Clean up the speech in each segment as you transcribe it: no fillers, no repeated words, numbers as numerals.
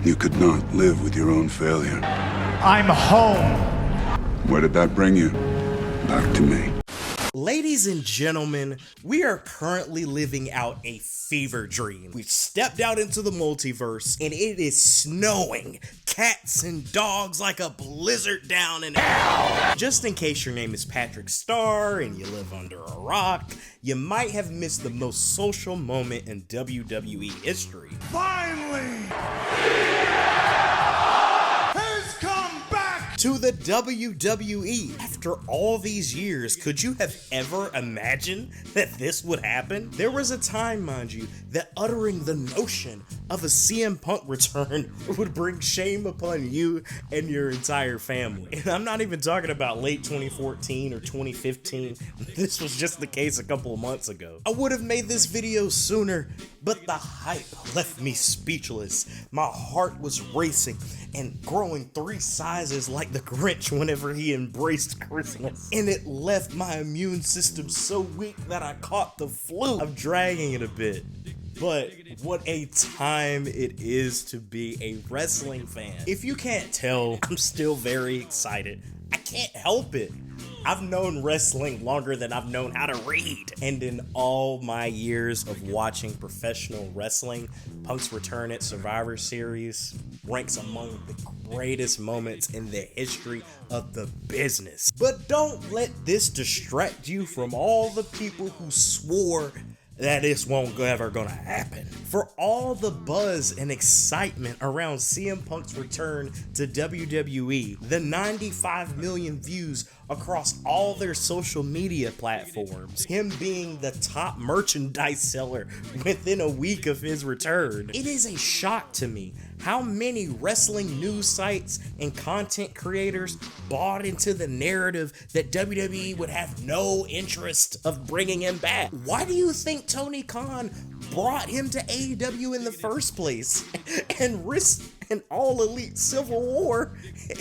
You could not live with your own failure. I'm home. Where did that bring you? Back to me. Ladies and gentlemen, we are currently living out a fever dream. We've stepped out into the multiverse and it is snowing cats and dogs like a blizzard down in hell. Just in case your name is Patrick Starr and you live under a rock, you might have missed the most social moment in WWE history. Finally! Who's come back To the WWE. After all these years, could you have ever imagined that this would happen? There was a time, mind you, that uttering the notion of a CM Punk return would bring shame upon you and your entire family. And I'm not even talking about late 2014 or 2015. This was just the case a couple of months ago. I would have made this video sooner, but the hype left me speechless. My heart was racing and growing 3 sizes like the Grinch whenever he embraced Christmas. And it left my immune system so weak that I caught the flu. I'm dragging it a bit. But what a time it is to be a wrestling fan. If you can't tell, I'm still very excited. I can't help it. I've known wrestling longer than I've known how to read. And in all my years of watching professional wrestling, Punk's return at Survivor Series ranks among the greatest moments in the history of the business. But don't let this distract you from all the people who swore that this won't ever gonna happen. For all the buzz and excitement around CM Punk's return to WWE, the 95 million views across all their social media platforms, him being the top merchandise seller within a week of his return, it is a shock to me how many wrestling news sites and content creators bought into the narrative that WWE would have no interest of bringing him back. Why do you think Tony Khan brought him to AEW in the first place and risked an all-elite civil war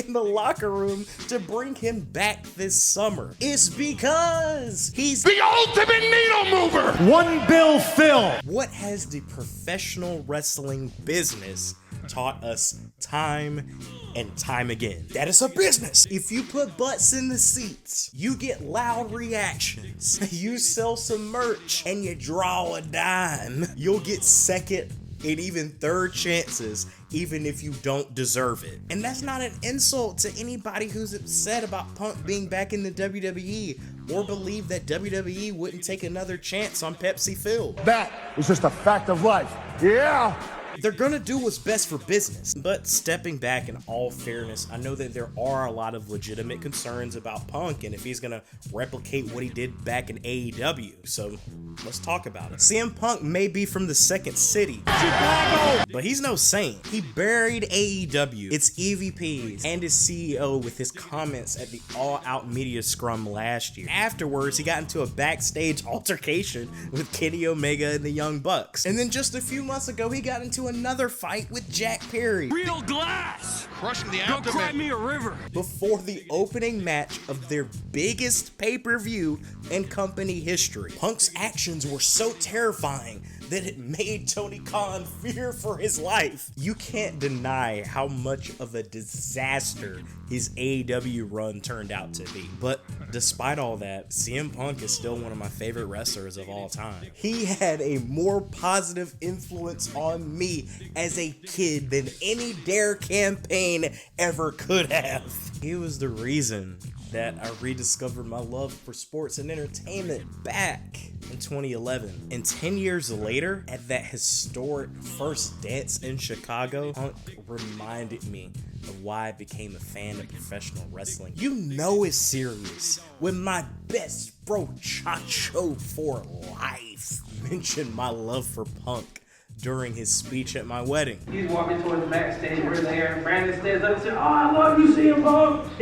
in the locker room to bring him back this summer? It's because he's the ultimate needle mover! One Bill Phil! What has the professional wrestling business taught us time and time again? That is a business. If you put butts in the seats, you get loud reactions, you sell some merch, and you draw a dime, you'll get second and even third chances, even if you don't deserve it. And that's not an insult to anybody who's upset about Punk being back in the WWE or believe that WWE wouldn't take another chance on Pepsi Phil. That is just a fact of life. Yeah! They're gonna do what's best for business. But stepping back, in all fairness, I know that there are a lot of legitimate concerns about Punk and if he's gonna replicate what he did back in AEW. So let's talk about it. CM Punk may be from the second city, Chicago, but he's no saint. He buried AEW, its EVPs, and his CEO with his comments at the All Out Media Scrum last year. Afterwards, he got into a backstage altercation with Kenny Omega and the Young Bucks. And then just a few months ago, he got into another fight with Jack Perry. Real glass! Crushing the Go abdomen. cry me a river! Before the opening match of their biggest pay-per-view in company history. Punk's actions were so terrifying that it made Tony Khan fear for his life. You can't deny how much of a disaster his AEW run turned out to be. But despite all that, CM Punk is still one of my favorite wrestlers of all time. He had a more positive influence on me as a kid than any Dare campaign ever could have. He was the reason that I rediscovered my love for sports and entertainment back in 2011. And 10 years later, at that historic first dance in Chicago, Punk reminded me of why I became a fan of professional wrestling. You know it's serious when my best bro Chacho for life mentioned my love for Punk during his speech at my wedding. He's walking towards the backstage, we're there, and Brandon stands up and says, "Oh, I love you, CM Punk."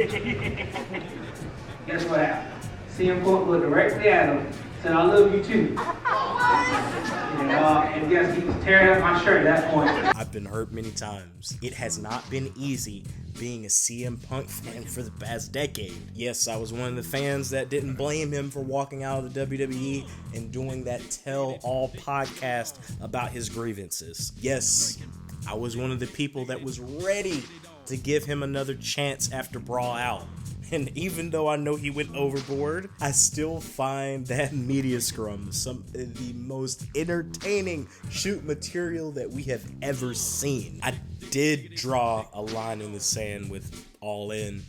Guess what happened? CM Punk looked directly at him, said, "I love you too." And guess he was tearing up my shirt at that point. I've been hurt many times. It has not been easy being a CM Punk fan for the past decade. Yes, I was one of the fans that didn't blame him for walking out of the WWE and doing that tell-all podcast about his grievances. Yes, I was one of the people that was ready to give him another chance after Brawl Out. And even though I know he went overboard, I still find that media scrum some of the most entertaining shoot material that we have ever seen. I did draw a line in the sand with All In.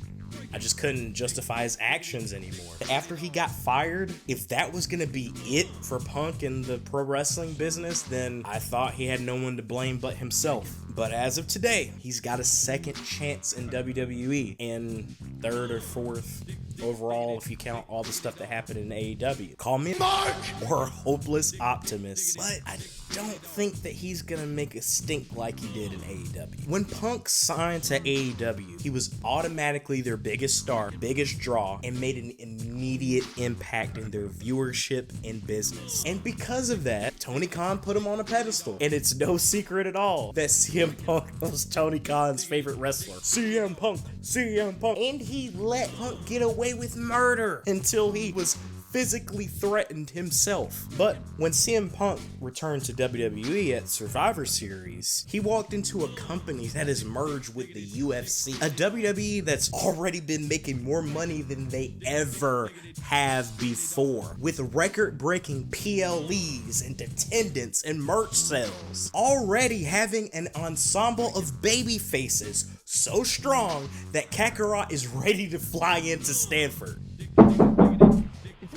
I just couldn't justify his actions anymore. After he got fired, if that was gonna be it for Punk in the pro wrestling business, then I thought he had no one to blame but himself. But as of today, he's got a second chance in WWE and third or fourth overall if you count all the stuff that happened in AEW. Call me Mark or a hopeless optimist, but I don't think that he's gonna make a stink like he did in AEW. When Punk signed to AEW, he was automatically their biggest star, biggest draw, and made an immediate impact in their viewership and business. And because of that, Tony Khan put him on a pedestal. And it's no secret at all that CM Punk was Tony Khan's favorite wrestler. CM Punk, CM Punk. And he let Punk get away with murder until he was physically threatened himself. But when CM Punk returned to WWE at Survivor Series, he walked into a company that has merged with the UFC, a WWE that's already been making more money than they ever have before, with record-breaking PLEs and attendance and merch sales, already having an ensemble of baby faces so strong that Kakarot is ready to fly into Stanford.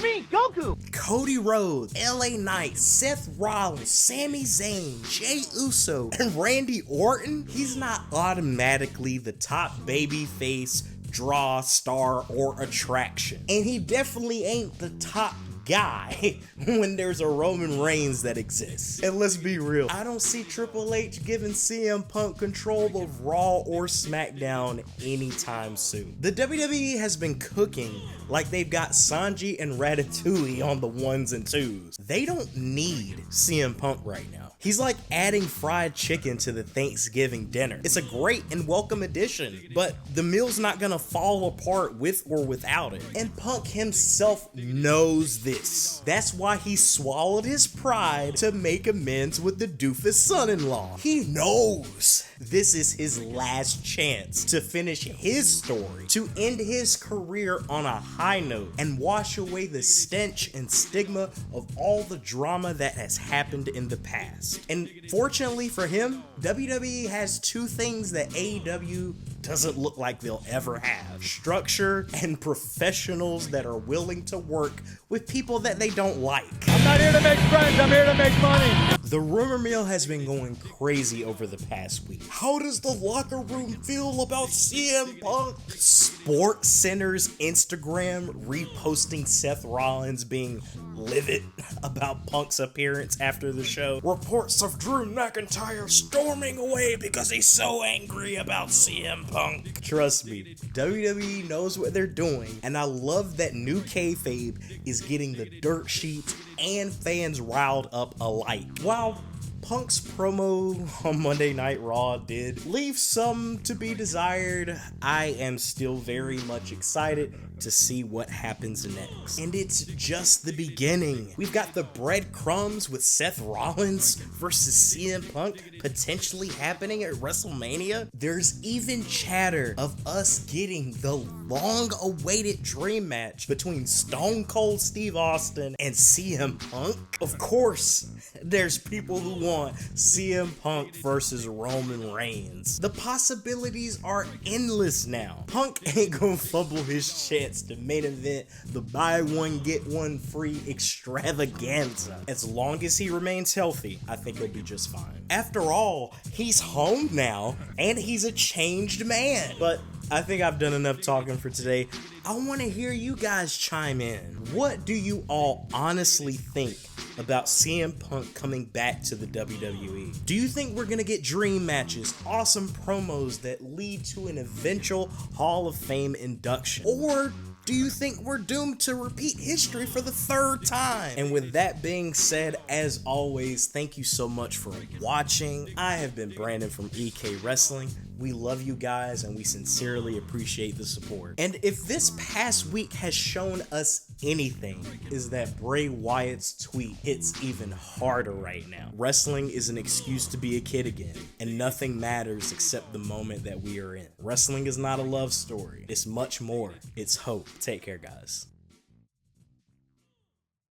Me, Goku! Cody Rhodes, LA Knight, Seth Rollins, Sami Zayn, Jey Uso, and Randy Orton, he's not automatically the top babyface, draw, star, or attraction. And he definitely ain't the top guy when there's a Roman Reigns that exists. And let's be real, I don't see Triple H giving CM Punk control of Raw or SmackDown anytime soon. The WWE has been cooking like they've got Sanji and Ratatouille on the ones and twos. They don't need CM Punk right now. He's like adding fried chicken to the Thanksgiving dinner. It's a great and welcome addition, but the meal's not gonna fall apart with or without it. And Punk himself knows this. That's why he swallowed his pride to make amends with the doofus son-in-law. He knows this is his last chance to finish his story, to end his career on a high note and wash away the stench and stigma of all the drama that has happened in the past. And fortunately for him, WWE has two things that AEW doesn't look like they'll ever have: structure and professionals that are willing to work with people that they don't like. I'm not here to make friends, I'm here to make money. The rumor mill has been going crazy over the past week. How does the locker room feel about CM Punk? Sports Center's Instagram reposting Seth Rollins being livid about Punk's appearance after the show. Reports of Drew McIntyre storming away because he's so angry about CM Punk. Trust me, WWE knows what they're doing, and I love that new kayfabe is getting the dirt sheets and fans riled up alike. While Punk's promo on Monday Night Raw did leave some to be desired, I am still very much excited to see what happens next. And it's just the beginning. We've got the breadcrumbs with Seth Rollins versus CM Punk potentially happening at WrestleMania. There's even chatter of us getting the long-awaited dream match between Stone Cold Steve Austin and CM Punk. Of course, there's people who want CM Punk versus Roman Reigns. The possibilities are endless now. Punk ain't gonna fumble his chance to main event the buy one get one free extravaganza. As long as he remains healthy, I think he'll be just fine. After all, he's home now and he's a changed man. But I think I've done enough talking for today. I want to hear you guys chime in. What do you all honestly think about CM Punk coming back to the WWE? Do you think we're gonna get dream matches, awesome promos that lead to an eventual Hall of Fame induction? Or do you think we're doomed to repeat history for the third time? And with that being said, as always, thank you so much for watching. I have been Brandon from EK Wrestling. We love you guys and we sincerely appreciate the support. And if this past week has shown us anything, is that Bray Wyatt's tweet hits even harder right now. Wrestling is an excuse to be a kid again, and nothing matters except the moment that we are in. Wrestling is not a love story. It's much more. It's hope. Take care, guys.